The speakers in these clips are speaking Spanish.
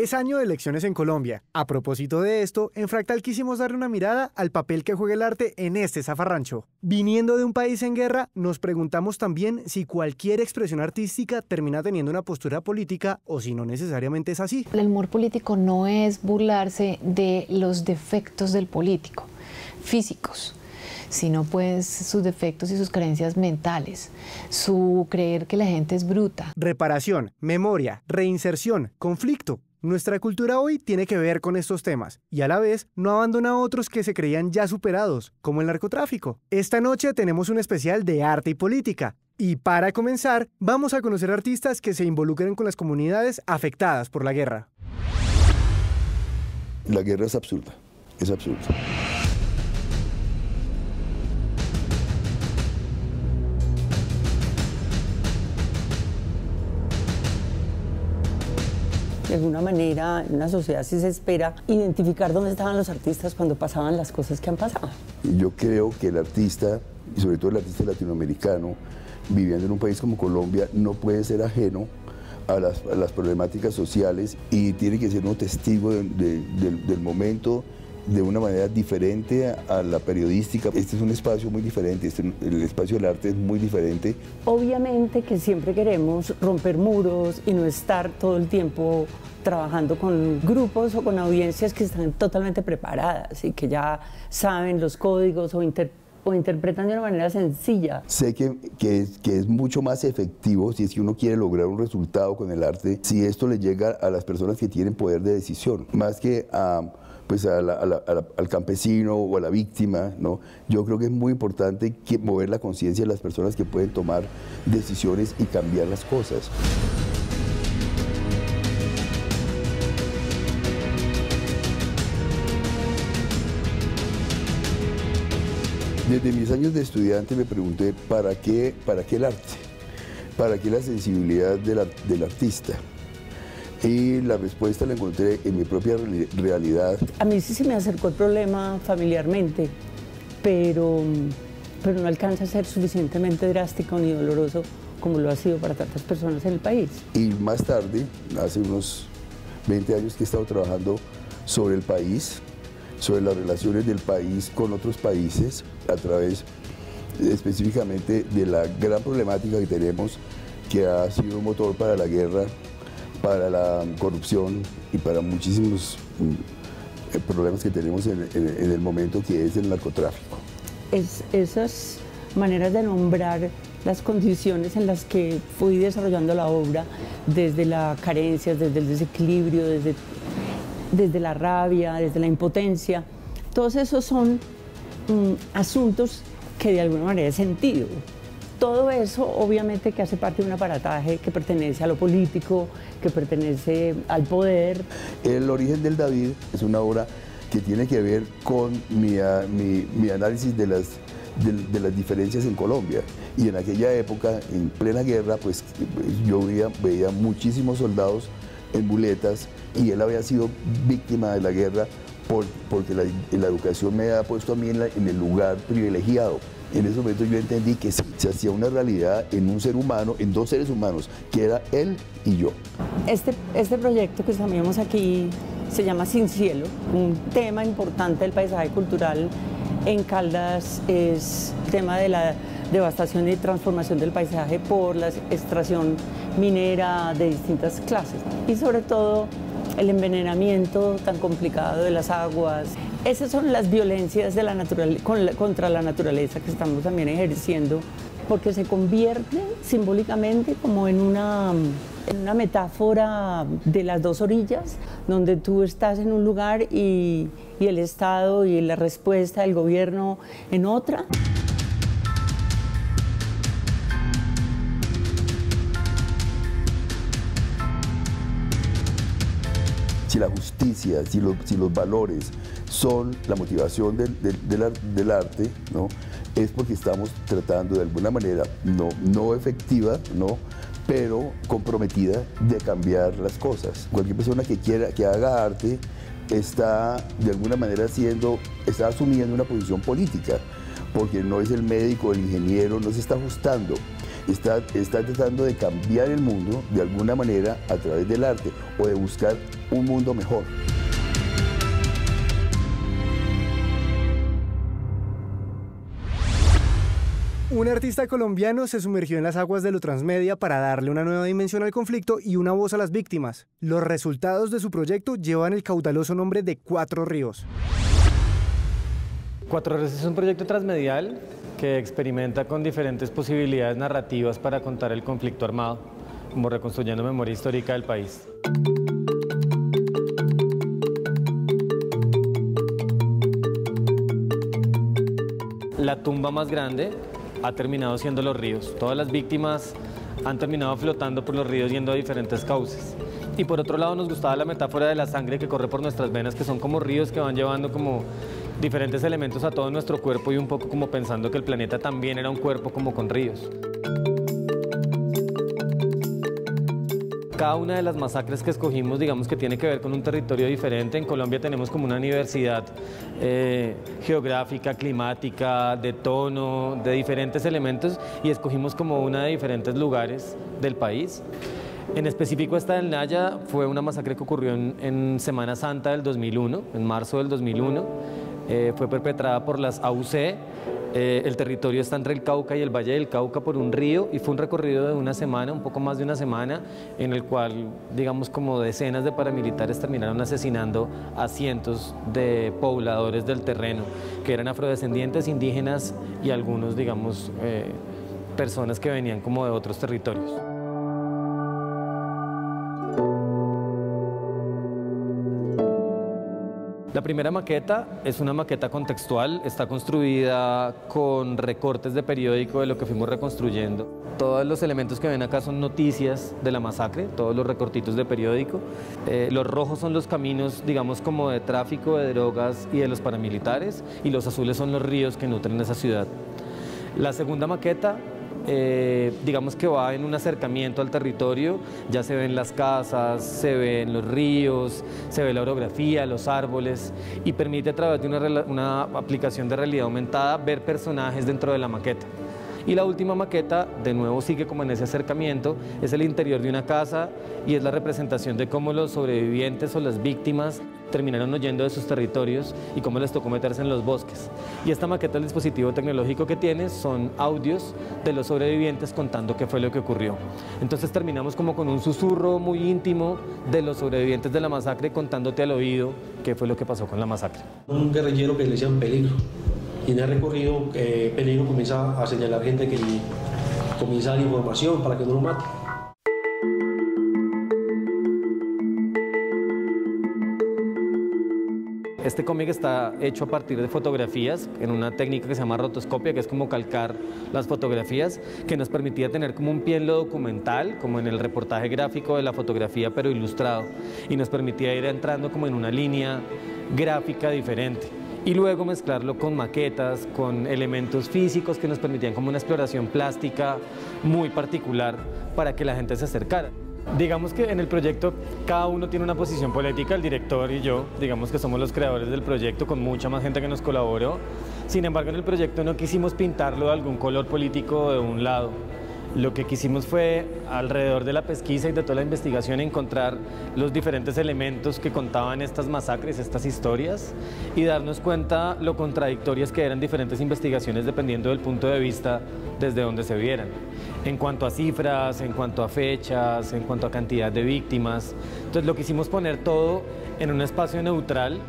Es año de elecciones en Colombia. A propósito de esto, en Fractal quisimos darle una mirada al papel que juega el arte en este zafarrancho. Viniendo de un país en guerra, nos preguntamos también si cualquier expresión artística termina teniendo una postura política o si no necesariamente es así. El humor político no es burlarse de los defectos del político, físicos, sino pues sus defectos y sus carencias mentales, su creer que la gente es bruta. Reparación, memoria, reinserción, conflicto. Nuestra cultura hoy tiene que ver con estos temas y a la vez no abandona a otros que se creían ya superados, como el narcotráfico. Esta noche tenemos un especial de arte y política. Y para comenzar, vamos a conocer artistas que se involucren con las comunidades afectadas por la guerra. La guerra es absurda, es absurda. De alguna manera, en una sociedad sí se espera identificar dónde estaban los artistas cuando pasaban las cosas que han pasado. Yo creo que el artista, y sobre todo el artista latinoamericano, viviendo en un país como Colombia, no puede ser ajeno a las problemáticas sociales y tiene que ser un testigo del momento de una manera diferente a la periodística. Este es un espacio muy diferente, el espacio del arte es muy diferente. Obviamente que siempre queremos romper muros y no estar todo el tiempo trabajando con grupos o con audiencias que están totalmente preparadas y que ya saben los códigos o interpretan de una manera sencilla. Sé que es mucho más efectivo si es que uno quiere lograr un resultado con el arte, si esto le llega a las personas que tienen poder de decisión, más que al campesino o a la víctima, ¿no? Yo creo que es muy importante mover la conciencia de las personas que pueden tomar decisiones y cambiar las cosas. Desde mis años de estudiante me pregunté ¿para qué el arte? ¿Para qué la sensibilidad del artista? Y la respuesta la encontré en mi propia realidad. A mí sí se me acercó el problema familiarmente, pero no alcanza a ser suficientemente drástico ni doloroso como lo ha sido para tantas personas en el país. Y más tarde, hace unos 20 años que he estado trabajando sobre el país, sobre las relaciones del país con otros países, a través específicamente de la gran problemática que tenemos, que ha sido un motor para la guerra, para la corrupción y para muchísimos problemas que tenemos en el momento, que es el narcotráfico. Esas maneras de nombrar las condiciones en las que fui desarrollando la obra, desde la carencia, desde el desequilibrio, desde la rabia, desde la impotencia, todos esos son asuntos que de alguna manera he sentido. Todo eso obviamente que hace parte de un aparataje que pertenece a lo político, que pertenece al poder. El origen del David es una obra que tiene que ver con mi análisis de las diferencias en Colombia. Y en aquella época, en plena guerra, pues yo veía muchísimos soldados en muletas y él había sido víctima de la guerra porque la educación me había puesto a mí en el lugar privilegiado. En ese momento yo entendí que se hacía una realidad en un ser humano, en dos seres humanos, que era él y yo. Este proyecto que estamos aquí se llama Sin Cielo. Un tema importante del paisaje cultural en Caldas es el tema de la devastación y transformación del paisaje por la extracción minera de distintas clases. Y sobre todo el envenenamiento tan complicado de las aguas. Esas son las violencias de contra la naturaleza que estamos también ejerciendo, porque se convierte simbólicamente como en una metáfora de las dos orillas, donde tú estás en un lugar y el Estado y la respuesta del gobierno en otra. Si la justicia, si los valores son la motivación del arte, ¿no? Es porque estamos tratando de alguna manera, no efectiva, ¿no? Pero comprometida de cambiar las cosas. Cualquier persona que haga arte está de alguna manera está asumiendo una posición política, porque no es el médico, el ingeniero, no se está ajustando. Está tratando de cambiar el mundo de alguna manera a través del arte o de buscar un mundo mejor. Un artista colombiano se sumergió en las aguas de lo transmedia para darle una nueva dimensión al conflicto y una voz a las víctimas. Los resultados de su proyecto llevan el caudaloso nombre de Cuatro Ríos. Cuatro Ríos es un proyecto transmedial que experimenta con diferentes posibilidades narrativas para contar el conflicto armado, como reconstruyendo memoria histórica del país. La tumba más grande ha terminado siendo los ríos. Todas las víctimas han terminado flotando por los ríos yendo a diferentes cauces. Y por otro lado nos gustaba la metáfora de la sangre que corre por nuestras venas, que son como ríos que van llevando como diferentes elementos a todo nuestro cuerpo y un poco como pensando que el planeta también era un cuerpo como con ríos. Cada una de las masacres que escogimos, digamos que tiene que ver con un territorio diferente. En Colombia tenemos como una diversidad geográfica, climática, de tono, de diferentes elementos, y escogimos como una de diferentes lugares del país. En específico esta del Naya fue una masacre que ocurrió en Semana Santa del 2001, en marzo del 2001. Fue perpetrada por las AUC. El territorio está entre el Cauca y el Valle del Cauca por un río, y fue un recorrido de una semana, un poco más de una semana, en el cual, digamos, como decenas de paramilitares terminaron asesinando a cientos de pobladores del terreno, que eran afrodescendientes, indígenas y algunos, digamos, personas que venían como de otros territorios. La primera maqueta es una maqueta contextual, está construida con recortes de periódico de lo que fuimos reconstruyendo. Todos los elementos que ven acá son noticias de la masacre, todos los recortitos de periódico. Los rojos son los caminos, digamos, como de tráfico, de drogas y de los paramilitares, y los azules son los ríos que nutren esa ciudad. La segunda maqueta, digamos que va en un acercamiento al territorio, ya se ven las casas, se ven los ríos, se ve la orografía, los árboles, y permite a través de una aplicación de realidad aumentada ver personajes dentro de la maqueta. Y la última maqueta, de nuevo sigue como en ese acercamiento, es el interior de una casa y es la representación de cómo los sobrevivientes o las víctimas terminaron huyendo de sus territorios y cómo les tocó meterse en los bosques. Y esta maqueta, el dispositivo tecnológico que tiene, son audios de los sobrevivientes contando qué fue lo que ocurrió. Entonces terminamos como con un susurro muy íntimo de los sobrevivientes de la masacre contándote al oído qué fue lo que pasó con la masacre. Un guerrillero que le decían Peligro. Y en el recorrido, Peligro comienza a señalar gente que comienza a dar información para que no lo mate. Este cómic está hecho a partir de fotografías en una técnica que se llama rotoscopia, que es como calcar las fotografías, que nos permitía tener como un pie en lo documental, como en el reportaje gráfico de la fotografía, pero ilustrado, y nos permitía ir entrando como en una línea gráfica diferente. Y luego mezclarlo con maquetas, con elementos físicos que nos permitían como una exploración plástica muy particular para que la gente se acercara. Digamos que en el proyecto cada uno tiene una posición política, el director y yo, digamos que somos los creadores del proyecto con mucha más gente que nos colaboró. Sin embargo, en el proyecto no quisimos pintarlo de algún color político de un lado. Lo que quisimos fue, alrededor de la pesquisa y de toda la investigación, encontrar los diferentes elementos que contaban estas masacres, estas historias, y darnos cuenta lo contradictorias que eran diferentes investigaciones dependiendo del punto de vista desde donde se vieran. En cuanto a cifras, en cuanto a fechas, en cuanto a cantidad de víctimas. Entonces lo quisimos poner todo en un espacio neutral.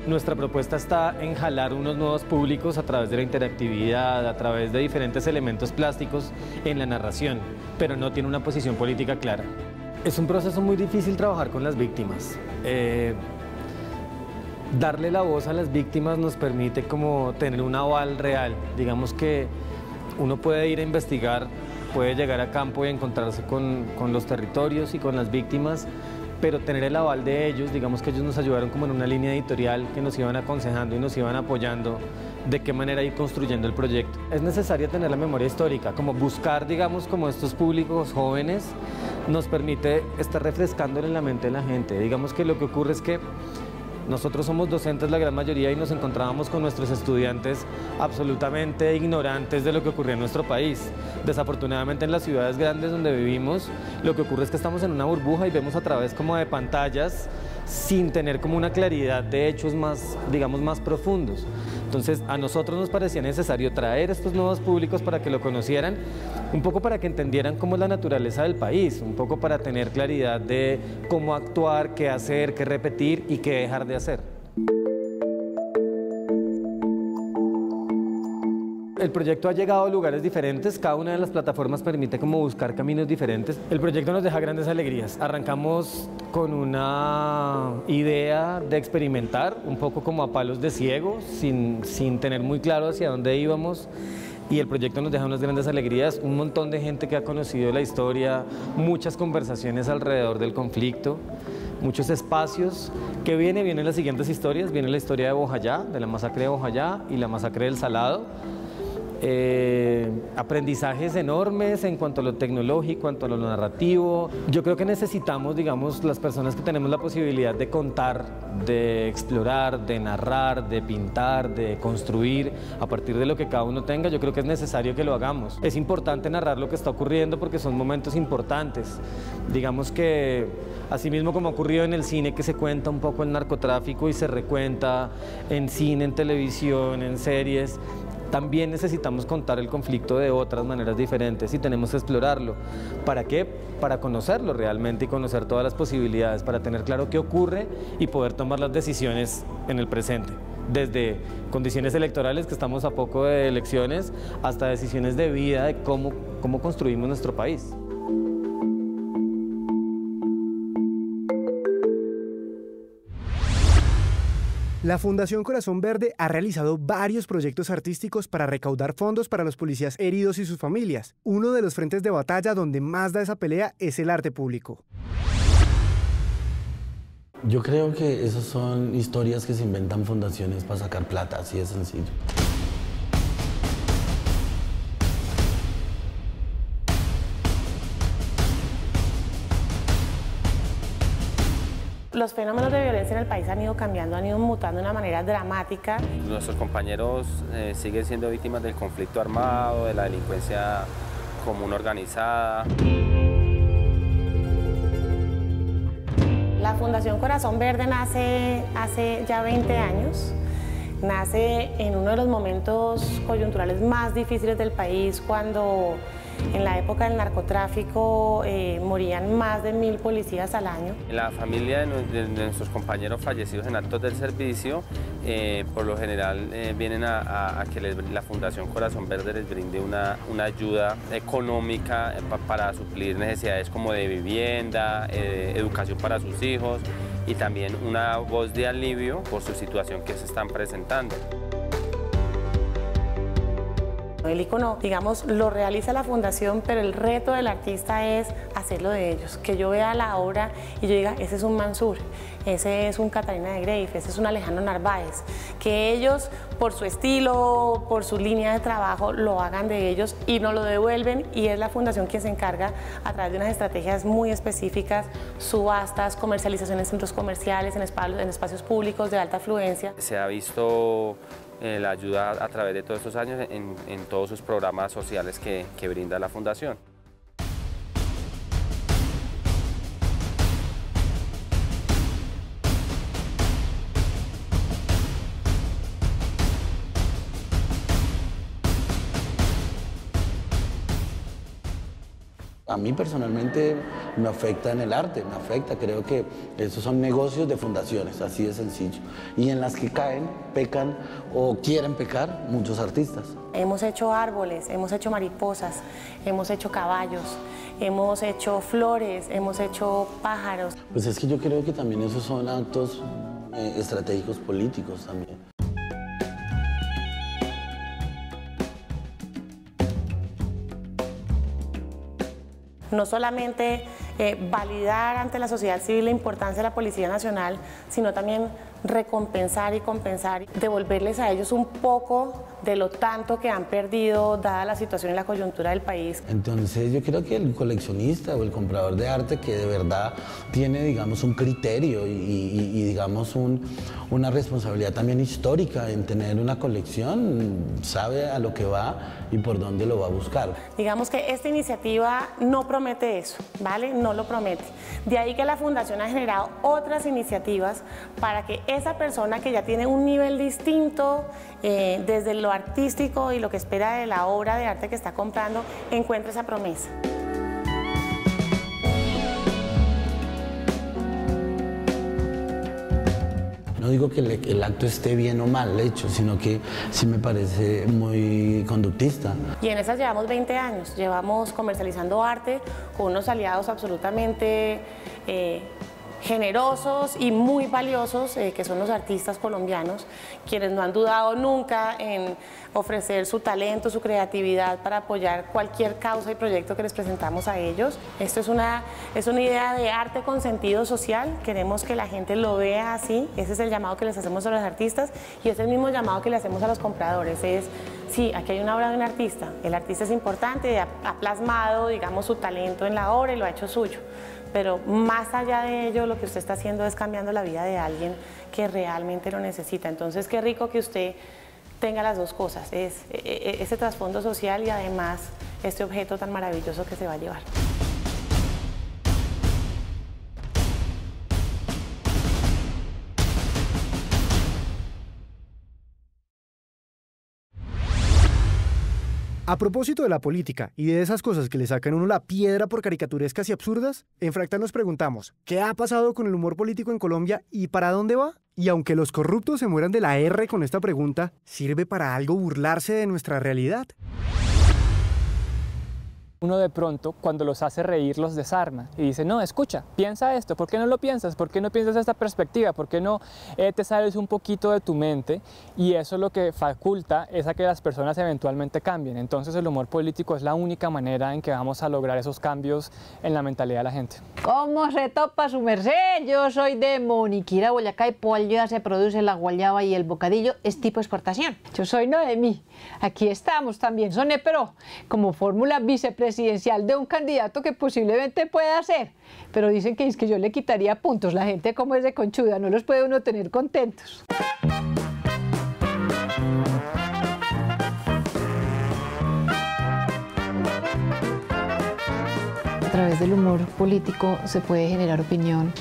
Nuestra propuesta está en jalar unos nuevos públicos a través de la interactividad, a través de diferentes elementos plásticos en la narración, pero no tiene una posición política clara. Es un proceso muy difícil trabajar con las víctimas. Darle la voz a las víctimas nos permite como tener un aval real. Digamos que uno puede ir a investigar, puede llegar a campo y encontrarse con los territorios y con las víctimas, pero tener el aval de ellos, digamos que ellos nos ayudaron como en una línea editorial que nos iban aconsejando y nos iban apoyando de qué manera ir construyendo el proyecto. Es necesario tener la memoria histórica, como buscar, digamos, como estos públicos jóvenes nos permite estar refrescándole en la mente de la gente. Digamos que lo que ocurre es que Nosotros somos docentes la gran mayoría y nos encontrábamos con nuestros estudiantes absolutamente ignorantes de lo que ocurría en nuestro país. Desafortunadamente en las ciudades grandes donde vivimos, lo que ocurre es que estamos en una burbuja y vemos a través como de pantallas sin tener como una claridad de hechos más, digamos, más profundos. Entonces a nosotros nos parecía necesario traer estos nuevos públicos para que lo conocieran, un poco para que entendieran cómo es la naturaleza del país, un poco para tener claridad de cómo actuar, qué hacer, qué repetir y qué dejar de hacer. El proyecto ha llegado a lugares diferentes, cada una de las plataformas permite como buscar caminos diferentes. El proyecto nos deja grandes alegrías. Arrancamos con una idea de experimentar, un poco como a palos de ciego, sin tener muy claro hacia dónde íbamos. Y el proyecto nos deja unas grandes alegrías, un montón de gente que ha conocido la historia, muchas conversaciones alrededor del conflicto, muchos espacios. Que vienen las siguientes historias, viene la historia de Bojayá, de la masacre de Bojayá y la masacre del Salado. Aprendizajes enormes en cuanto a lo tecnológico, en cuanto a lo narrativo. Yo creo que necesitamos, digamos, las personas que tenemos la posibilidad de contar, de explorar, de narrar, de pintar, de construir a partir de lo que cada uno tenga. Yo creo que es necesario que lo hagamos. Es importante narrar lo que está ocurriendo porque son momentos importantes. Digamos que así mismo como ha ocurrido en el cine, que se cuenta un poco el narcotráfico y se recuenta en cine, en televisión, en series, también necesitamos contar el conflicto de otras maneras diferentes y tenemos que explorarlo. ¿Para qué? Para conocerlo realmente y conocer todas las posibilidades, para tener claro qué ocurre y poder tomar las decisiones en el presente. Desde condiciones electorales, que estamos a poco de elecciones, hasta decisiones de vida, de cómo construimos nuestro país. La Fundación Corazón Verde ha realizado varios proyectos artísticos para recaudar fondos para los policías heridos y sus familias. Uno de los frentes de batalla donde más da esa pelea es el arte público. Yo creo que esas son historias que se inventan fundaciones para sacar plata, así de sencillo. Los fenómenos de violencia en el país han ido cambiando, han ido mutando de una manera dramática. Nuestros compañeros siguen siendo víctimas del conflicto armado, de la delincuencia común organizada. La Fundación Corazón Verde nace hace ya 20 años. Nace en uno de los momentos coyunturales más difíciles del país, cuando en la época del narcotráfico morían más de 1000 policías al año. La familia de nuestros compañeros fallecidos en actos del servicio, por lo general vienen a que la Fundación Corazón Verde les brinde una ayuda económica para suplir necesidades como de vivienda, educación para sus hijos y también una voz de alivio por su situación que se están presentando. El icono, digamos, lo realiza la fundación, pero el reto del artista es hacerlo de ellos. Que yo vea la obra y yo diga, ese es un Mansur, ese es un Catalina de Greiff, ese es un Alejandro Narváez. Que ellos, por su estilo, por su línea de trabajo, lo hagan de ellos y nos lo devuelven, y es la fundación quien se encarga, a través de unas estrategias muy específicas, subastas, comercialización en centros comerciales, en espacios públicos de alta afluencia. Se ha visto la ayuda a través de todos estos años en todos sus programas sociales que brinda la Fundación. A mí personalmente me afecta en el arte, me afecta, creo que esos son negocios de fundaciones, así de sencillo. Y en las que caen, pecan o quieren pecar muchos artistas. Hemos hecho árboles, hemos hecho mariposas, hemos hecho caballos, hemos hecho flores, hemos hecho pájaros. Pues es que yo creo que también esos son actos estratégicos políticos también. No solamente validar ante la sociedad civil la importancia de la Policía Nacional, sino también recompensar y compensar, devolverles a ellos un poco de lo tanto que han perdido dada la situación y la coyuntura del país. Entonces yo creo que el coleccionista o el comprador de arte que de verdad tiene, digamos, un criterio y digamos, una responsabilidad también histórica en tener una colección, sabe a lo que va y por dónde lo va a buscar. Digamos que esta iniciativa no promete eso, ¿vale? No lo promete. De ahí que la Fundación ha generado otras iniciativas para que esa persona que ya tiene un nivel distinto desde lo artístico y lo que espera de la obra de arte que está comprando, encuentre esa promesa. No digo que el acto esté bien o mal hecho, sino que sí me parece muy conductista. Y en esas llevamos 20 años, llevamos comercializando arte con unos aliados absolutamente generosos y muy valiosos, que son los artistas colombianos, quienes no han dudado nunca en ofrecer su talento, su creatividad para apoyar cualquier causa y proyecto que les presentamos a ellos. Esto es una idea de arte con sentido social, queremos que la gente lo vea así, ese es el llamado que les hacemos a los artistas y es el mismo llamado que le hacemos a los compradores, es, sí, aquí hay una obra de un artista, el artista es importante, ha plasmado, digamos, su talento en la obra y lo ha hecho suyo. Pero más allá de ello, lo que usted está haciendo es cambiando la vida de alguien que realmente lo necesita. Entonces, qué rico que usted tenga las dos cosas, es ese trasfondo social y además este objeto tan maravilloso que se va a llevar. A propósito de la política y de esas cosas que le sacan a uno la piedra por caricaturescas y absurdas, en Fractal nos preguntamos, ¿qué ha pasado con el humor político en Colombia y para dónde va? Y aunque los corruptos se mueran de la R con esta pregunta, ¿sirve para algo burlarse de nuestra realidad? Uno de pronto, cuando los hace reír, los desarma y dice, no, escucha, piensa esto, ¿por qué no lo piensas? ¿Por qué no piensas esta perspectiva? ¿Por qué no te sales un poquito de tu mente? Y eso lo que faculta es a que las personas eventualmente cambien. Entonces el humor político es la única manera en que vamos a lograr esos cambios en la mentalidad de la gente. ¿Cómo se topa su merced? Yo soy de Moniquira, Boyacá, y por allá se produce la guayaba y el bocadillo, es tipo exportación. Yo soy Noemí, aquí estamos también, soné, pero como fórmula vicepresidencial de un candidato que posiblemente pueda ser, pero dicen que es que yo le quitaría puntos, la gente como es de conchuda, no los puede uno tener contentos. A través del humor político se puede generar opinión,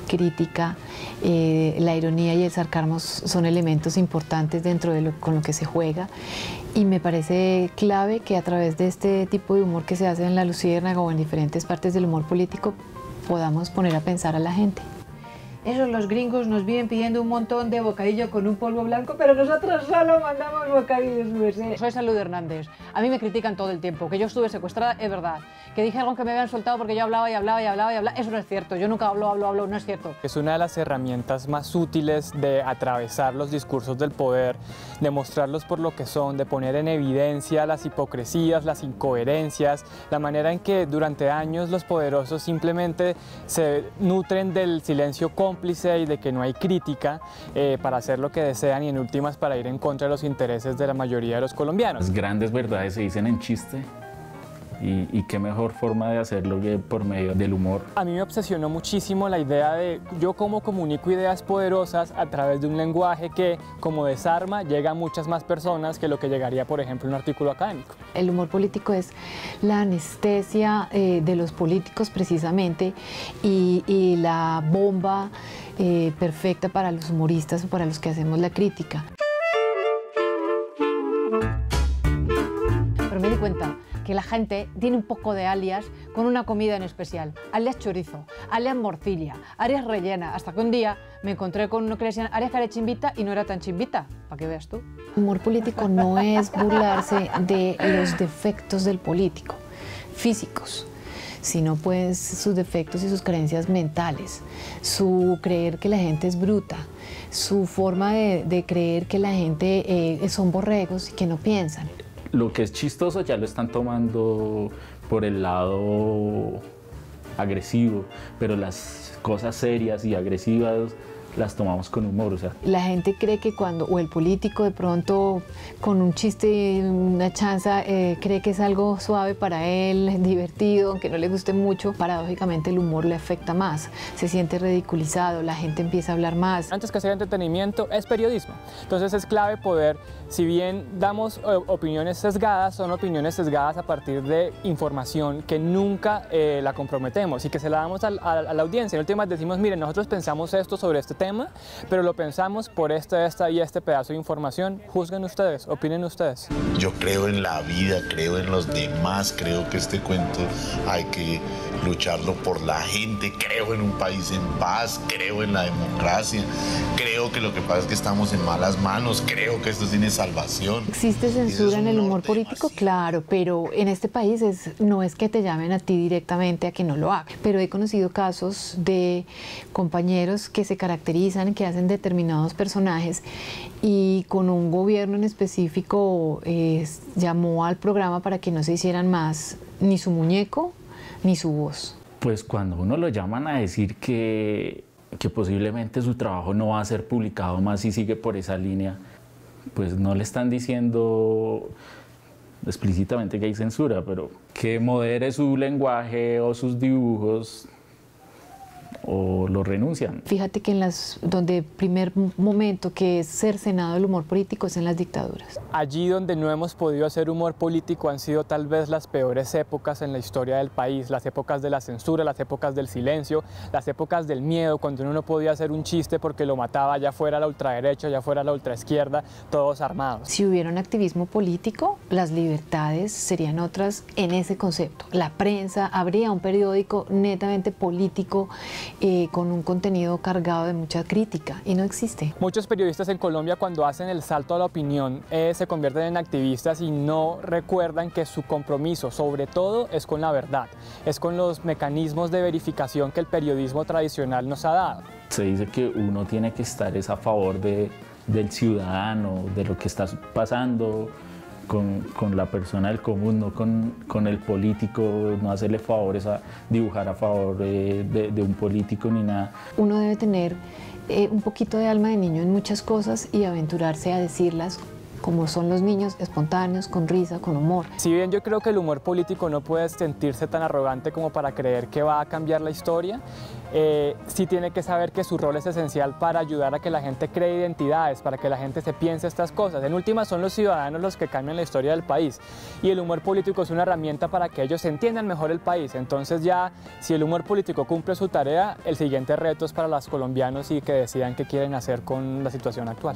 crítica, la ironía y el sarcasmo son elementos importantes dentro de con lo que se juega y me parece clave que a través de este tipo de humor que se hace en La Luciérnaga o en diferentes partes del humor político podamos poner a pensar a la gente. Esos los gringos nos vienen pidiendo un montón de bocadillo con un polvo blanco, pero nosotros solo mandamos bocadillos, merced. Soy Salud Hernández. A mí me critican todo el tiempo, que yo estuve secuestrada, es verdad. Que dijeron que me habían soltado porque yo hablaba y hablaba y hablaba y hablaba. Eso no es cierto, yo nunca hablo, no es cierto. Es una de las herramientas más útiles de atravesar los discursos del poder, de mostrarlos por lo que son, de poner en evidencia las hipocresías, las incoherencias, la manera en que durante años los poderosos simplemente se nutren del silencio cómplice y de que no hay crítica para hacer lo que desean y en últimas para ir en contra de los intereses de la mayoría de los colombianos. Las grandes verdades se dicen en chiste. Y qué mejor forma de hacerlo que por medio del humor. A mí me obsesionó muchísimo la idea de yo cómo comunico ideas poderosas a través de un lenguaje que, como desarma, llega a muchas más personas que lo que llegaría, por ejemplo, un artículo académico. El humor político es la anestesia de los políticos precisamente y la bomba perfecta para los humoristas o para los que hacemos la crítica. Pero me di cuenta que la gente tiene un poco de alias con una comida en especial, alias chorizo, alias morcilla, alias rellena, hasta que un día me encontré con uno que le decían alias carechimbita y no era tan chimbita, para que veas tú. Humor político no es burlarse de los defectos del político, físicos, sino pues sus defectos y sus carencias mentales, su creer que la gente es bruta, su forma de creer que la gente son borregos y que no piensan. Lo que es chistoso ya lo están tomando por el lado agresivo, pero las cosas serias y agresivas las tomamos con humor. O sea, la gente cree que o el político de pronto con un chiste, una chanza, cree que es algo suave para él, divertido, aunque no le guste mucho. Paradójicamente el humor le afecta más, se siente ridiculizado, la gente empieza a hablar más. Antes que ser entretenimiento, es periodismo. Entonces es clave poder, si bien damos opiniones sesgadas, son opiniones sesgadas a partir de información que nunca la comprometemos y que se la damos a la audiencia. En últimas decimos, miren, nosotros pensamos esto sobre este tema, pero lo pensamos por esta y este pedazo de información. Juzguen ustedes, opinen ustedes. Yo creo en la vida, creo en los demás, creo que este cuento hay que lucharlo por la gente, creo en un país en paz, creo en la democracia, creo que lo que pasa es que estamos en malas manos, creo que esto tiene salvación. ¿Existe censura en el humor político? Claro, pero en este país no es que te llamen a ti directamente a que no lo hagas. Pero he conocido casos de compañeros que se caracterizan, que hacen determinados personajes y con un gobierno en específico llamó al programa para que no se hicieran más ni su muñeco ni su voz. Pues cuando uno lo llaman a decir que posiblemente su trabajo no va a ser publicado más si sigue por esa línea, pues no le están diciendo explícitamente que hay censura, pero que modere su lenguaje o sus dibujos o lo renuncian. Fíjate que donde el primer momento que es cercenado el humor político es en las dictaduras. Allí donde no hemos podido hacer humor político han sido tal vez las peores épocas en la historia del país, las épocas de la censura, las épocas del silencio, las épocas del miedo, cuando uno no podía hacer un chiste porque lo mataba, ya fuera la ultraderecha, ya fuera la ultraizquierda, todos armados. Si hubiera un activismo político, las libertades serían otras en ese concepto. La prensa, habría un periódico netamente político, con un contenido cargado de mucha crítica, y no existe. Muchos periodistas en Colombia, cuando hacen el salto a la opinión, se convierten en activistas y no recuerdan que su compromiso, sobre todo, es con la verdad, es con los mecanismos de verificación que el periodismo tradicional nos ha dado. Se dice que uno tiene que estar a favor del ciudadano, de lo que está pasando con la persona del común, no con el político, no hacerle favores a dibujar a favor de un político ni nada. Uno debe tener un poquito de alma de niño en muchas cosas y aventurarse a decirlas como son los niños, espontáneos, con risa, con humor. Si bien yo creo que el humor político no puede sentirse tan arrogante como para creer que va a cambiar la historia, sí tiene que saber que su rol es esencial para ayudar a que la gente cree identidades, para que la gente se piense estas cosas. En última, son los ciudadanos los que cambian la historia del país y el humor político es una herramienta para que ellos entiendan mejor el país. Entonces ya, si el humor político cumple su tarea, el siguiente reto es para los colombianos y que decidan qué quieren hacer con la situación actual.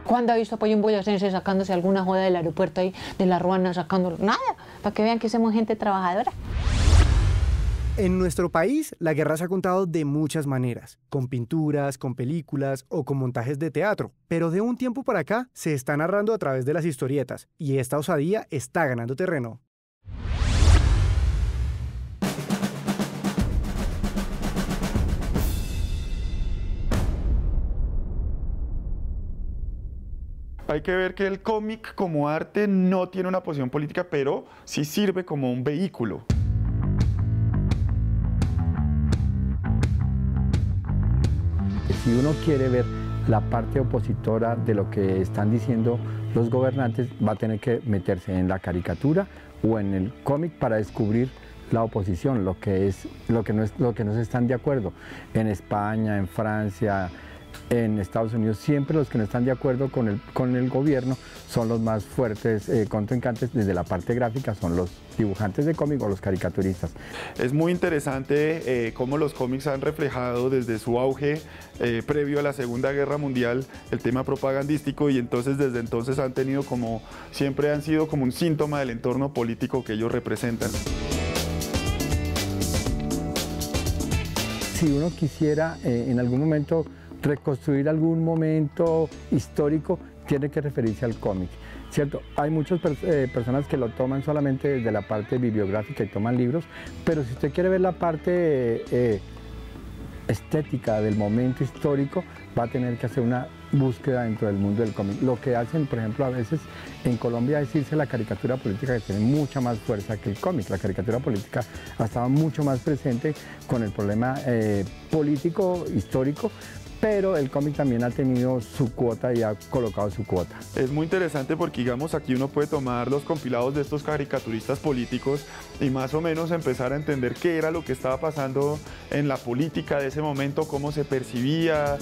¿Cuándo ha visto a Pollín Boyacense sacándose alguna joda del aeropuerto ahí, de la Ruana, sacándolo? Nada, para que vean que somos gente trabajadora. En nuestro país, la guerra se ha contado de muchas maneras, con pinturas, con películas o con montajes de teatro, pero de un tiempo para acá se está narrando a través de las historietas, y esta osadía está ganando terreno. Hay que ver que el cómic como arte no tiene una posición política, pero sí sirve como un vehículo. Si uno quiere ver la parte opositora de lo que están diciendo los gobernantes, va a tener que meterse en la caricatura o en el cómic para descubrir la oposición, lo que no están de acuerdo. En España, en Francia, en Estados Unidos, siempre los que no están de acuerdo con el gobierno son los más fuertes contrincantes desde la parte gráfica, son los dibujantes de cómic o los caricaturistas. Es muy interesante cómo los cómics han reflejado desde su auge previo a la Segunda Guerra Mundial el tema propagandístico, y entonces desde entonces han tenido siempre han sido como un síntoma del entorno político que ellos representan. Si uno quisiera en algún momento reconstruir algún momento histórico, tiene que referirse al cómic, ¿cierto? Hay muchas personas que lo toman solamente desde la parte bibliográfica y toman libros, pero si usted quiere ver la parte estética del momento histórico, va a tener que hacer una búsqueda dentro del mundo del cómic. Lo que hacen, por ejemplo, a veces en Colombia es irse la caricatura política, que tiene mucha más fuerza que el cómic. La caricatura política ha estado mucho más presente con el problema político, histórico, pero el cómic también ha tenido su cuota y ha colocado su cuota. Es muy interesante porque, digamos, aquí uno puede tomar los compilados de estos caricaturistas políticos y más o menos empezar a entender qué era lo que estaba pasando en la política de ese momento, cómo se percibía.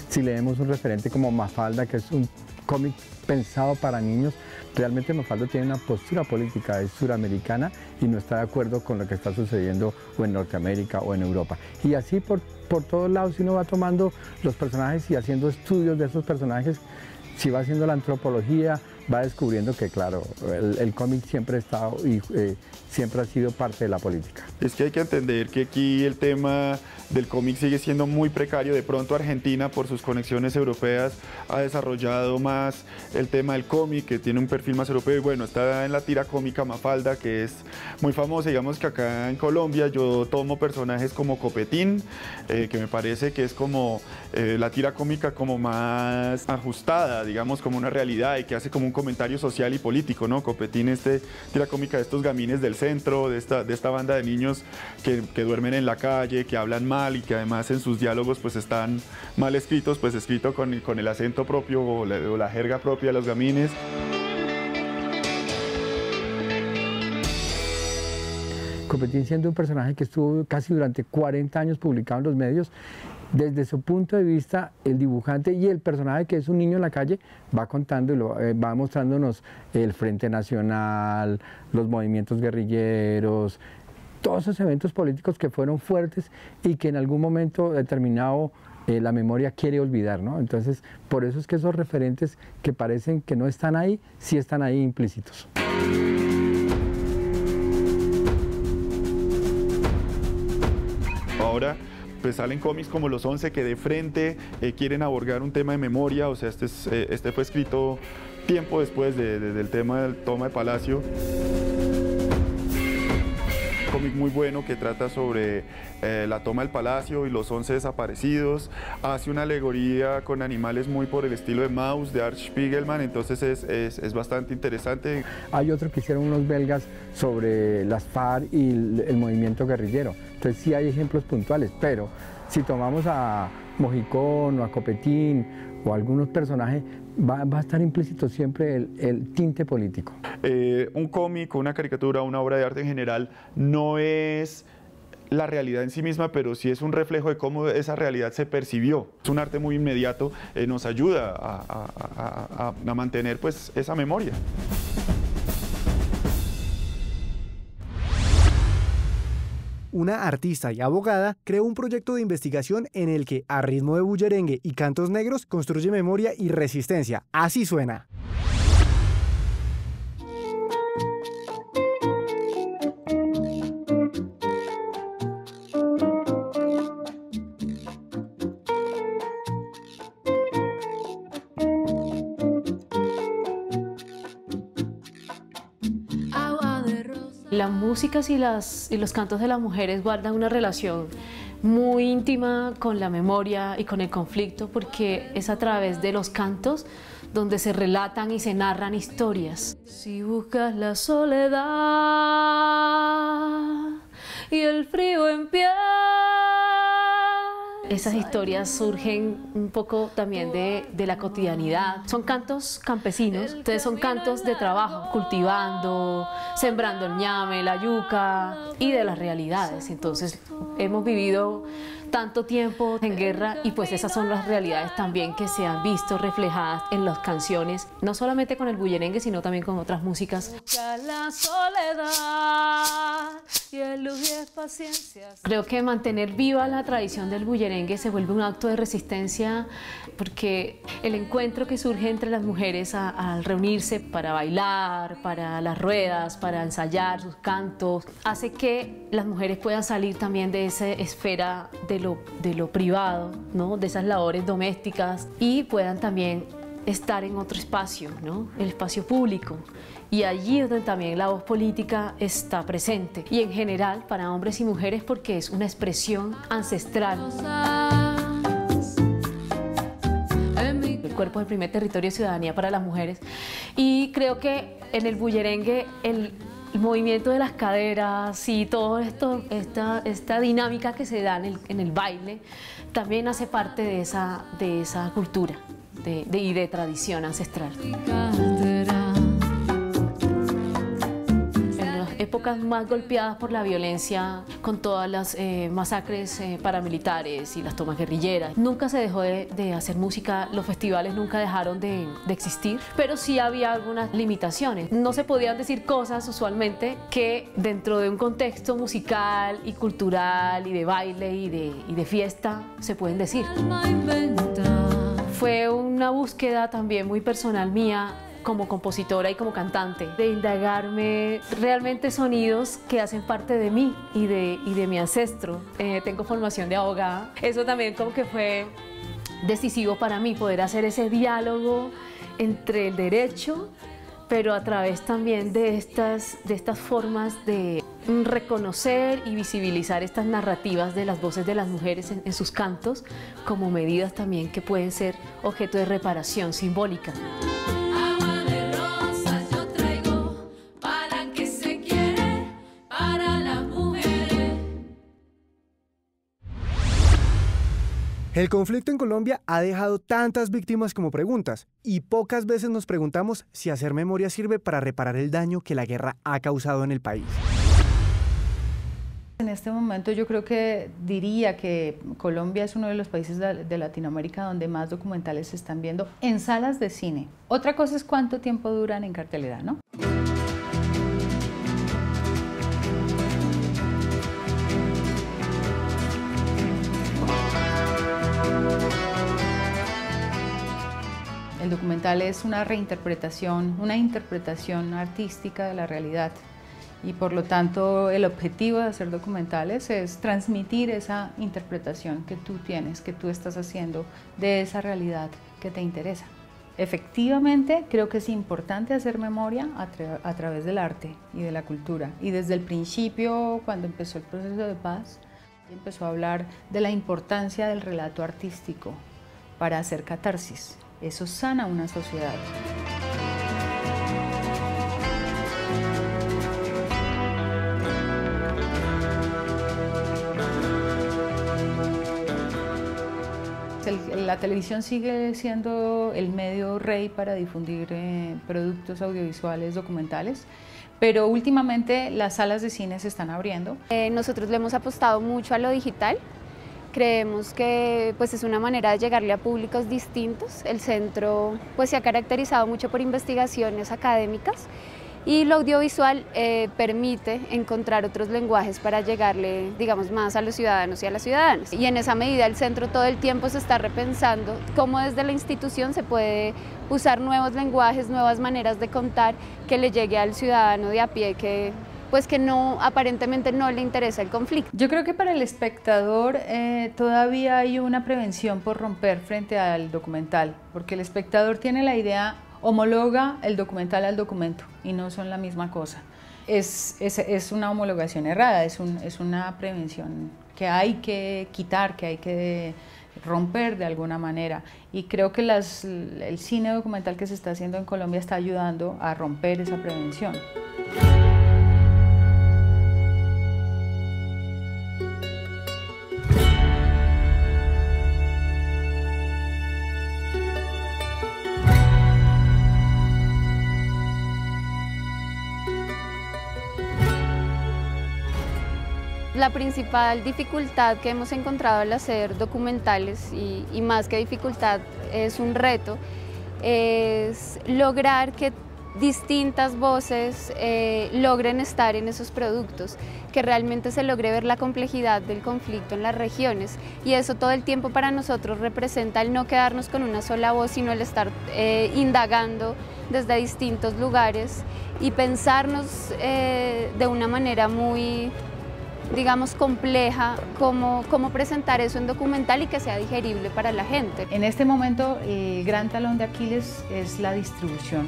Si leemos un referente como Mafalda, que es un cómic pensado para niños, realmente Mafalda tiene una postura política, es suramericana y no está de acuerdo con lo que está sucediendo o en Norteamérica o en Europa. Y así por todos lados, si uno va tomando los personajes y haciendo estudios de esos personajes, si va haciendo la antropología, va descubriendo que, claro, el cómic siempre ha estado y siempre ha sido parte de la política. Es que hay que entender que aquí el tema del cómic sigue siendo muy precario. De pronto Argentina, por sus conexiones europeas, ha desarrollado más el tema del cómic, que tiene un perfil más europeo. Y bueno, está en la tira cómica Mafalda, que es muy famosa. Digamos que acá en Colombia yo tomo personajes como Copetín, que me parece que es como la tira cómica como más ajustada, digamos, como una realidad y que hace como un comentario social y político, ¿no? Copetín, tira cómica de estos gamines del centro, de esta banda de niños que duermen en la calle, que hablan mal y que además en sus diálogos pues están mal escritos, pues escrito con el acento propio o la jerga propia de los gamines. Copetín, siendo un personaje que estuvo casi durante 40 años publicado en los medios, desde su punto de vista, el dibujante y el personaje, que es un niño en la calle, va contando y va mostrándonos el Frente Nacional, los movimientos guerrilleros, todos esos eventos políticos que fueron fuertes y que en algún momento determinado la memoria quiere olvidar, ¿no? Entonces, por eso es que esos referentes que parecen que no están ahí, sí están ahí implícitos. Ahora pues salen cómics como Los 11 que de frente quieren abordar un tema de memoria, o sea, este fue escrito tiempo después del tema del toma de Palacio. Un cómic muy bueno que trata sobre la toma del Palacio y los 11 desaparecidos. Hace una alegoría con animales muy por el estilo de Maus, de Art Spiegelman, entonces es bastante interesante. Hay otro que hicieron unos belgas sobre las FARC y el movimiento guerrillero. Entonces sí hay ejemplos puntuales, pero si tomamos a Mojicón o a Copetín o a algunos personajes, va a estar implícito siempre el tinte político. Un cómic, una caricatura, una obra de arte en general no es la realidad en sí misma, pero sí es un reflejo de cómo esa realidad se percibió. Es un arte muy inmediato, nos ayuda a mantener pues esa memoria. Una artista y abogada creó un proyecto de investigación en el que, a ritmo de bullerengue y cantos negros, construye memoria y resistencia. Así suena. Las músicas y los cantos de las mujeres guardan una relación muy íntima con la memoria y con el conflicto, porque es a través de los cantos donde se relatan y se narran historias. Si buscas la soledad y el frío en pie, esas historias surgen un poco también de la cotidianidad. Son cantos campesinos, entonces son cantos de trabajo, cultivando, sembrando el ñame, la yuca y de las realidades. Entonces hemos vivido tanto tiempo en guerra y pues esas son las realidades también que se han visto reflejadas en las canciones, no solamente con el bullerengue, sino también con otras músicas. La soledad y el luz y paciencia. Creo que mantener viva la tradición del bullerengue se vuelve un acto de resistencia, porque el encuentro que surge entre las mujeres al reunirse para bailar, para las ruedas, para ensayar sus cantos, hace que las mujeres puedan salir también de esa esfera de lo privado, ¿no? De esas labores domésticas, y puedan también estar en otro espacio, ¿no? El espacio público. Y allí es donde también la voz política está presente. Y en general para hombres y mujeres porque es una expresión ancestral. El cuerpo es el primer territorio de ciudadanía para las mujeres. Y creo que en el bullerengue el movimiento de las caderas y todo esto, esta dinámica que se da en el baile, también hace parte de esa cultura y de tradición ancestral. Épocas más golpeadas por la violencia, con todas las masacres paramilitares y las tomas guerrilleras. Nunca se dejó de hacer música, los festivales nunca dejaron de existir, pero sí había algunas limitaciones. No se podían decir cosas usualmente que dentro de un contexto musical y cultural y de baile y de fiesta se pueden decir. Fue una búsqueda también muy personal mía, como compositora y como cantante, de indagarme realmente sonidos que hacen parte de mí y de mi ancestro. Tengo formación de abogada. Eso también como que fue decisivo para mí, poder hacer ese diálogo entre el derecho, pero a través también de estas formas de reconocer y visibilizar estas narrativas de las voces de las mujeres en sus cantos, como medidas también que pueden ser objeto de reparación simbólica. El conflicto en Colombia ha dejado tantas víctimas como preguntas, y pocas veces nos preguntamos si hacer memoria sirve para reparar el daño que la guerra ha causado en el país. En este momento yo creo que diría que Colombia es uno de los países de Latinoamérica donde más documentales se están viendo en salas de cine. Otra cosa es cuánto tiempo duran en cartelera, ¿no? El documental es una reinterpretación, una interpretación artística de la realidad y por lo tanto el objetivo de hacer documentales es transmitir esa interpretación que tú tienes, que tú estás haciendo de esa realidad que te interesa. Efectivamente, creo que es importante hacer memoria a través del arte y de la cultura. Y desde el principio, cuando empezó el proceso de paz, empezó a hablar de la importancia del relato artístico para hacer catarsis. Eso sana una sociedad. La televisión sigue siendo el medio rey para difundir productos audiovisuales, documentales, pero últimamente las salas de cine se están abriendo. Nosotros le hemos apostado mucho a lo digital. Creemos que pues, es una manera de llegarle a públicos distintos. El centro pues, se ha caracterizado mucho por investigaciones académicas y lo audiovisual permite encontrar otros lenguajes para llegarle, digamos, más a los ciudadanos y a las ciudadanas. Y en esa medida el centro todo el tiempo se está repensando cómo desde la institución se puede usar nuevos lenguajes, nuevas maneras de contar que le llegue al ciudadano de a pie que no, aparentemente no le interesa el conflicto. Yo creo que para el espectador todavía hay una prevención por romper frente al documental, porque el espectador tiene la idea, homologa el documental al documento y no son la misma cosa. Es una homologación errada, es una prevención que hay que quitar, que hay que romper de alguna manera, y creo que el cine documental que se está haciendo en Colombia está ayudando a romper esa prevención. La principal dificultad que hemos encontrado al hacer documentales, y más que dificultad es un reto, es lograr que distintas voces logren estar en esos productos, que realmente se logre ver la complejidad del conflicto en las regiones, y eso todo el tiempo para nosotros representa el no quedarnos con una sola voz, sino el estar indagando desde distintos lugares y pensarnos de una manera muy digamos, compleja cómo presentar eso en documental y que sea digerible para la gente. En este momento el gran talón de Aquiles es la distribución,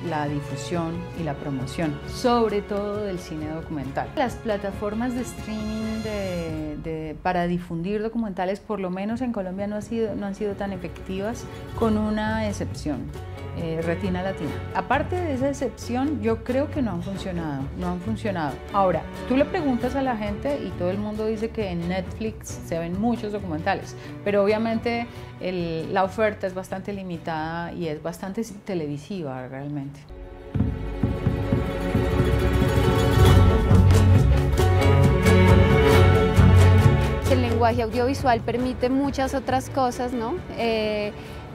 la difusión y la promoción, sobre todo del cine documental. Las plataformas de streaming para difundir documentales, por lo menos en Colombia, no han sido tan efectivas, con una excepción. Retina Latina. Aparte de esa excepción, yo creo que no han funcionado. Ahora, tú le preguntas a la gente y todo el mundo dice que en Netflix se ven muchos documentales, pero obviamente la oferta es bastante limitada y es bastante televisiva realmente. El lenguaje audiovisual permite muchas otras cosas, ¿no?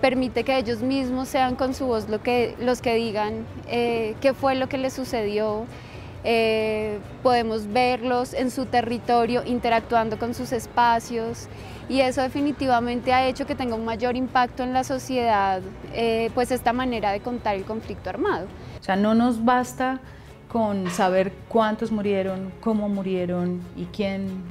Permite que ellos mismos sean con su voz los que digan qué fue lo que les sucedió. Podemos verlos en su territorio interactuando con sus espacios y eso definitivamente ha hecho que tenga un mayor impacto en la sociedad, pues esta manera de contar el conflicto armado. O sea, no nos basta con saber cuántos murieron, cómo murieron y quién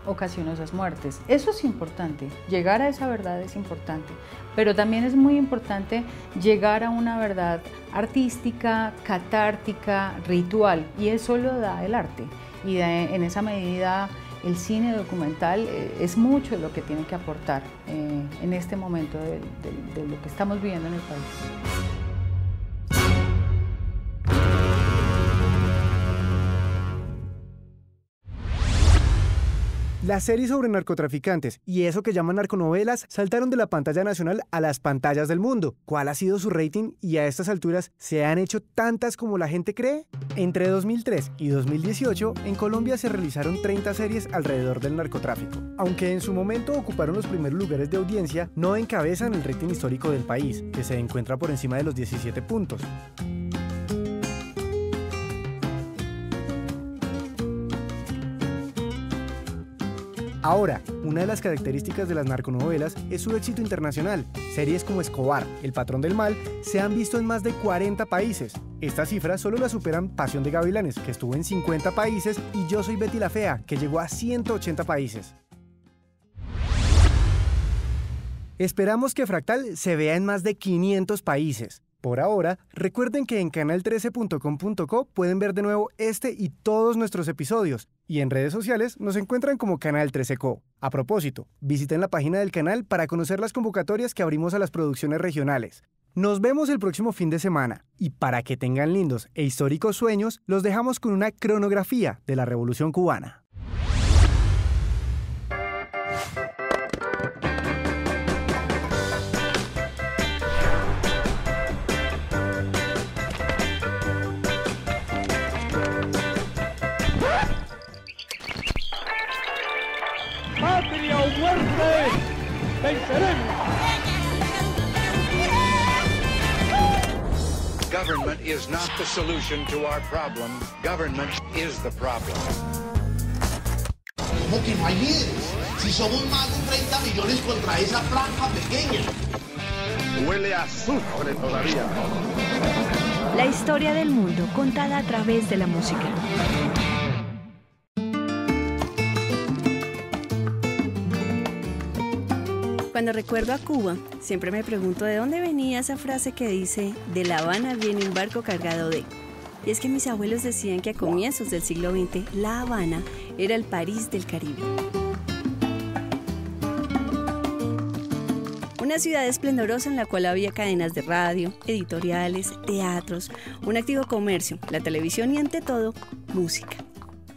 ocasionó esas muertes. Eso es importante, llegar a esa verdad es importante, pero también es muy importante llegar a una verdad artística, catártica, ritual, y eso lo da el arte. Y en esa medida el cine documental es mucho lo que tiene que aportar en este momento de lo que estamos viviendo en el país. Las series sobre narcotraficantes y eso que llaman narconovelas saltaron de la pantalla nacional a las pantallas del mundo. ¿Cuál ha sido su rating y a estas alturas se han hecho tantas como la gente cree? Entre 2003 y 2018 en Colombia se realizaron 30 series alrededor del narcotráfico. Aunque en su momento ocuparon los primeros lugares de audiencia, no encabezan el rating histórico del país, que se encuentra por encima de los 17 puntos. Ahora, una de las características de las narconovelas es su éxito internacional. Series como Escobar, El Patrón del Mal, se han visto en más de 40 países. Estas cifras solo las superan Pasión de Gavilanes, que estuvo en 50 países, y Yo Soy Betty la Fea, que llegó a 180 países. Esperamos que Fractal se vea en más de 500 países. Por ahora, recuerden que en canal13.com.co pueden ver de nuevo este y todos nuestros episodios, y en redes sociales nos encuentran como Canal 13Co. A propósito, visiten la página del canal para conocer las convocatorias que abrimos a las producciones regionales. Nos vemos el próximo fin de semana, y para que tengan lindos e históricos sueños, los dejamos con una cronografía de la Revolución Cubana. ¡Patria o muerte! ¡Venceremos! Government is not the solution to our problem. Government is the problem. ¿Cómo que no hay líderes? Si somos más de 30 millones contra esa franja pequeña. Huele a azufre todavía. La historia del mundo contada a través de la música. Cuando recuerdo a Cuba, siempre me pregunto de dónde venía esa frase que dice «De La Habana viene un barco cargado de». Y es que mis abuelos decían que a comienzos del siglo XX, La Habana era el París del Caribe. Una ciudad esplendorosa en la cual había cadenas de radio, editoriales, teatros, un activo comercio, la televisión y ante todo, música.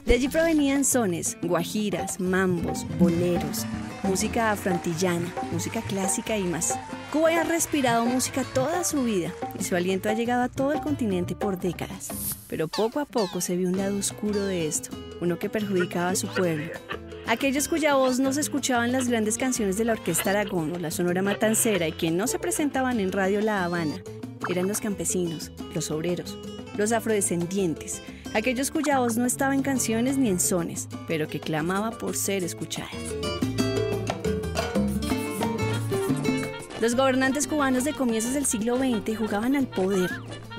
De allí provenían sones, guajiras, mambos, boleros, música afroantillana, música clásica y más. Cuba ha respirado música toda su vida y su aliento ha llegado a todo el continente por décadas. Pero poco a poco se vio un lado oscuro de esto, uno que perjudicaba a su pueblo. Aquellos cuya voz no se escuchaba en las grandes canciones de la Orquesta Aragón o la Sonora Matancera y que no se presentaban en Radio La Habana, eran los campesinos, los obreros, los afrodescendientes, aquellos cuya voz no estaba en canciones ni en sones, pero que clamaba por ser escuchada. Los gobernantes cubanos de comienzos del siglo XX jugaban al poder.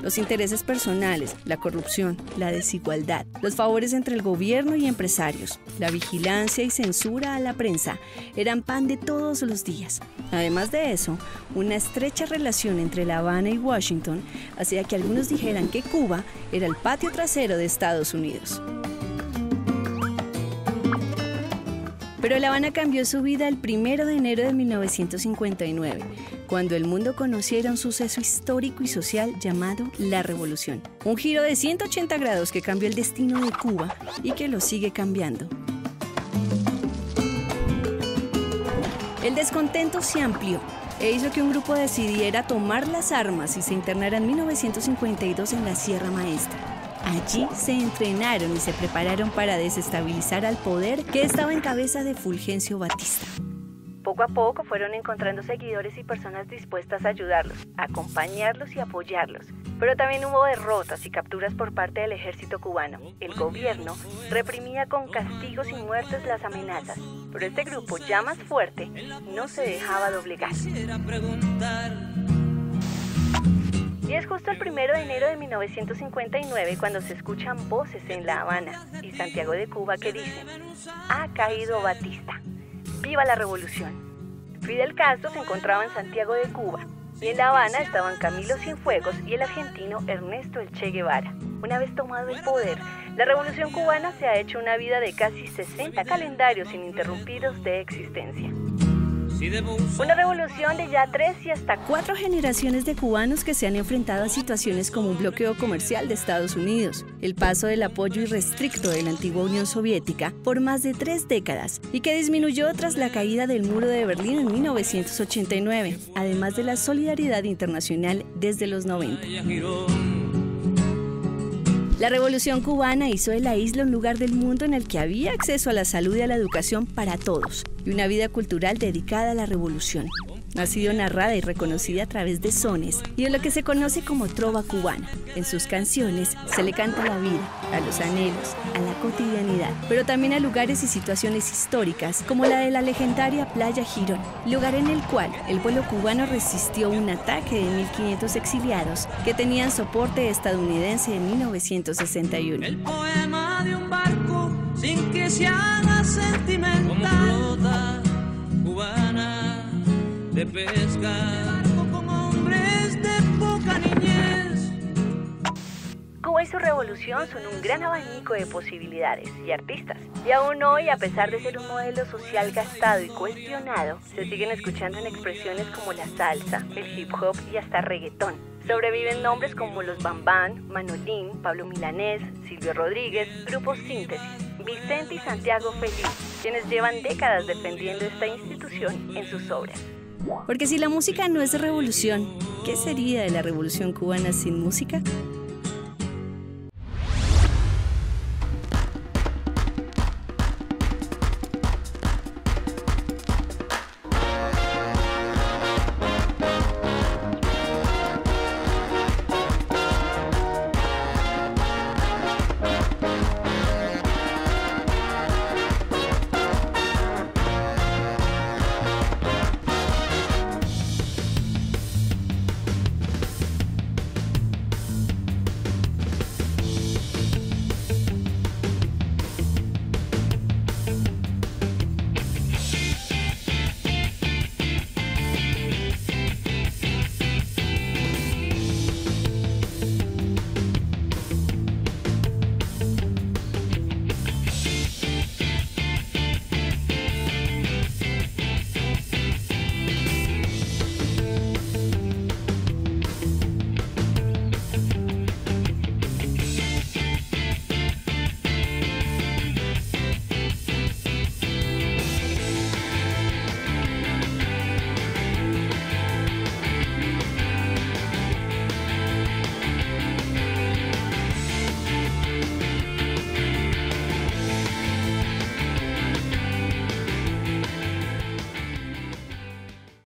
Los intereses personales, la corrupción, la desigualdad, los favores entre el gobierno y empresarios, la vigilancia y censura a la prensa eran pan de todos los días. Además de eso, una estrecha relación entre La Habana y Washington hacía que algunos dijeran que Cuba era el patio trasero de Estados Unidos. Pero La Habana cambió su vida el 1 de enero de 1959, cuando el mundo conociera un suceso histórico y social llamado la Revolución. Un giro de 180 grados que cambió el destino de Cuba y que lo sigue cambiando. El descontento se amplió e hizo que un grupo decidiera tomar las armas y se internara en 1952 en la Sierra Maestra. Allí se entrenaron y se prepararon para desestabilizar al poder que estaba en cabeza de Fulgencio Batista. Poco a poco fueron encontrando seguidores y personas dispuestas a ayudarlos, a acompañarlos y apoyarlos. Pero también hubo derrotas y capturas por parte del ejército cubano. El gobierno reprimía con castigos y muertes las amenazas, pero este grupo, ya más fuerte, no se dejaba doblegar. Y es justo el 1 de enero de 1959 cuando se escuchan voces en La Habana y Santiago de Cuba que dicen: "Ha caído Batista, ¡viva la revolución!". Fidel Castro se encontraba en Santiago de Cuba y en La Habana estaban Camilo Cienfuegos y el argentino Ernesto El Che Guevara. Una vez tomado el poder, la revolución cubana se ha hecho una vida de casi 60 calendarios ininterrumpidos de existencia. Una revolución de ya 3 y hasta 4 generaciones de cubanos que se han enfrentado a situaciones como un bloqueo comercial de Estados Unidos, el paso del apoyo irrestricto de la antigua Unión Soviética por más de 3 décadas y que disminuyó tras la caída del muro de Berlín en 1989, además de la solidaridad internacional desde los 90. La Revolución Cubana hizo de la isla un lugar del mundo en el que había acceso a la salud y a la educación para todos, y una vida cultural dedicada a la revolución. Ha sido narrada y reconocida a través de sones y de lo que se conoce como trova cubana. En sus canciones se le canta a la vida, a los anhelos, a la cotidianidad, pero también a lugares y situaciones históricas como la de la legendaria Playa Girón, lugar en el cual el pueblo cubano resistió un ataque de 1.500 exiliados que tenían soporte estadounidense en 1961. El poema de un barco sin que se haga sentimental, como flota cubana de pesca, con hombres de poca niñez. Cuba y su revolución son un gran abanico de posibilidades y artistas. Y aún hoy, a pesar de ser un modelo social gastado y cuestionado, se siguen escuchando en expresiones como la salsa, el hip hop y hasta reggaetón. Sobreviven nombres como los Bambán, Manolín, Pablo Milanés, Silvio Rodríguez, Grupo Síntesis, Vicente y Santiago Feliz, quienes llevan décadas defendiendo esta institución en sus obras. Porque si la música no es revolución, ¿qué sería de la revolución cubana sin música?